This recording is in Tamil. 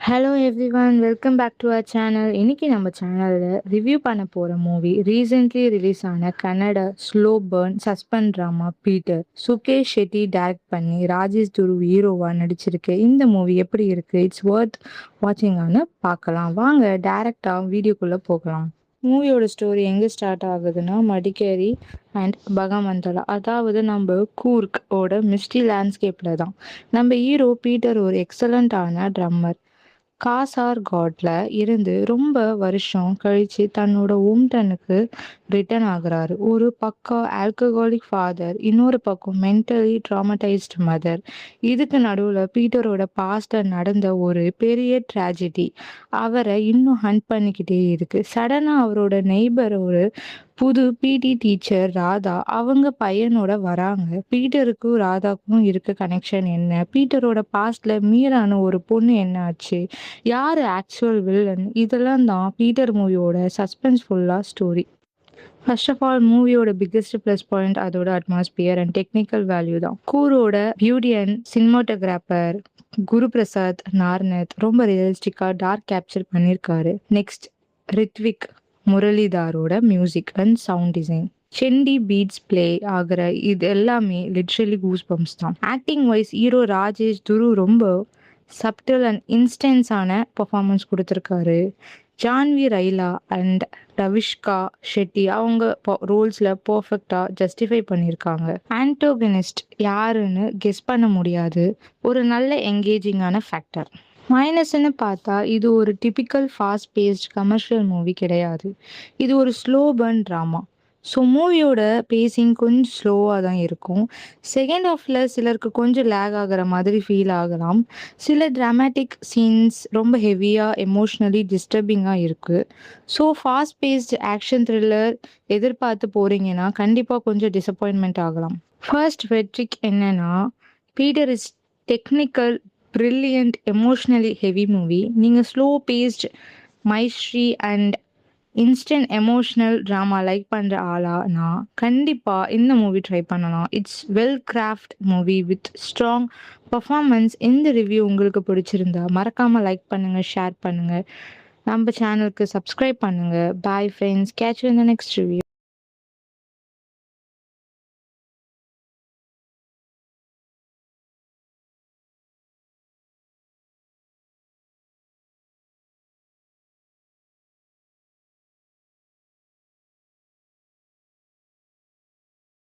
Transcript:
Hello everyone, welcome back to our channel. இன்னைக்கு நம்ம சேனலில் ரிவ்யூ பண்ண போகிற மூவி ரீசெண்ட்லி ரிலீஸ் ஆன Kannada slow burn suspense drama Peter. Sukesh Shetty direct பண்ணி ராஜேஷ் துரு ஹீரோவாக நடிச்சிருக்கு. இந்த மூவி எப்படி இருக்குது, இட்ஸ் ஒர்த் வாட்சிங்கானு பார்க்கலாம். வாங்க டேரெக்டாக வீடியோக்குள்ளே போகலாம். மூவியோட ஸ்டோரி எங்கே ஸ்டார்ட் ஆகுதுன்னா, மடிக்கேரி அண்ட் பகவந்தலா, அதாவது நம்ம கூர்க் ஓட மிஸ்டி லேண்ட்ஸ்கேப்பில் தான். நம்ம ஹீரோ பீட்டர் ஒரு எக்ஸலண்ட்டான ட்ரம்மர். காசார்கோட்ல இருந்து ரொம்ப வருஷம் கழிச்சு தன்னோட ஹோம்டவுனுக்கு ரிட்டர்ன் ஆகுறாரு. ஒரு பக்கம் ஆல்கஹாலிக் ஃபாதர், இன்னொரு பக்கம் மென்டலி ட்ராமடைஸ்ட் மதர். இதுக்கு நடுவில் பீட்டரோட பாஸ்ட்ல நடந்த ஒரு பெரிய ட்ராஜடி அவரை இன்னும் ஹண்ட் பண்ணிக்கிட்டே இருக்கு. சடனாக அவரோட நெய்பர் ஒரு புது பிடி டீச்சர் ராதா அவங்க பையனோட வராங்க. பீட்டருக்கும் ராதாக்கும் இருக்க கனெக்ஷன் என்ன, பீட்டரோட பாஸ்ட்ல மீரான ஒரு பொண்ணு என்ன ஆச்சு, யாரு ஆக்சுவல் வில்லன், இதெல்லாம் தான் பீட்டர் மூவியோட சஸ்பென்ஸ்ஃபுல்லா ஸ்டோரி. ஃபர்ஸ்ட் ஆஃப் ஆல், மூவியோட பிக்கெஸ்ட் ப்ளஸ் பாயிண்ட் அதோட அட்மாஸ்பியர் அண்ட் டெக்னிக்கல் வேல்யூ தான். கூரோட beauty and cinematographer Guru Prasad Narnath ரொம்ப ரியலிஸ்டிக்காக டார்க் கேப்சர் பண்ணியிருக்காரு. நெக்ஸ்ட், ரித்விக் முரளிதாரோட மியூசிக் அண்ட் சவுண்ட் டிசைன், செண்டி பீட்ஸ் பிளே ஆகிற இது எல்லாமே லிட்ரலி கூஸ் பம்ப்ஸ் தான். Acting wise hero Rajesh Dhruva ரொம்ப சப்டில் அண்ட் இன்ஸ்டன்ஸான பர்ஃபார்மன்ஸ் கொடுத்துருக்காரு. ஜான்வி ரைலா அண்ட் ரவிஷ்கா ஷெட்டி அவங்க ரோல்ஸில் பர்ஃபெக்டாக ஜஸ்டிஃபை பண்ணியிருக்காங்க. ஆன்டோகனிஸ்ட் யாருன்னு கெஸ் பண்ண முடியாது, ஒரு நல்ல என்கேஜிங்கான ஃபேக்டர். மைனஸ்ன்னு பார்த்தா, இது ஒரு typical fast paced commercial movie கிடையாது. இது ஒரு ஸ்லோ பர்ன் ட்ராமா. ஸோ மூவியோட பேசிங் கொஞ்சம் ஸ்லோவாக தான் இருக்கும். செகண்ட் ஹாஃபில் சிலருக்கு கொஞ்சம் லேக் ஆகிற மாதிரி ஃபீல் ஆகலாம். சில ட்ராமேட்டிக் சீன்ஸ் ரொம்ப ஹெவியாக எமோஷ்னலி டிஸ்டர்பிங்காக இருக்குது. So fast paced action thriller எதிர்பார்த்து போகிறீங்கன்னா கண்டிப்பாக கொஞ்சம் டிசப்பாயின்மெண்ட் ஆகலாம். ஃபர்ஸ்ட் வெட்ரிக் என்னன்னா, Peter is technical brilliant emotionally heavy movie. நீங்கள் slow paced mystery and instant emotional drama like பண்ணுற ஆளானா கண்டிப்பாக இந்த மூவி ட்ரை பண்ணலாம். It's well craft movie with strong performance. இந்த ரிவ்யூ உங்களுக்கு பிடிச்சிருந்தா மறக்காமல் லைக் பண்ணுங்கள், ஷேர் பண்ணுங்கள், நம்ம சேனலுக்கு சப்ஸ்கிரைப் பண்ணுங்கள். Bye friends, catch you in the next review.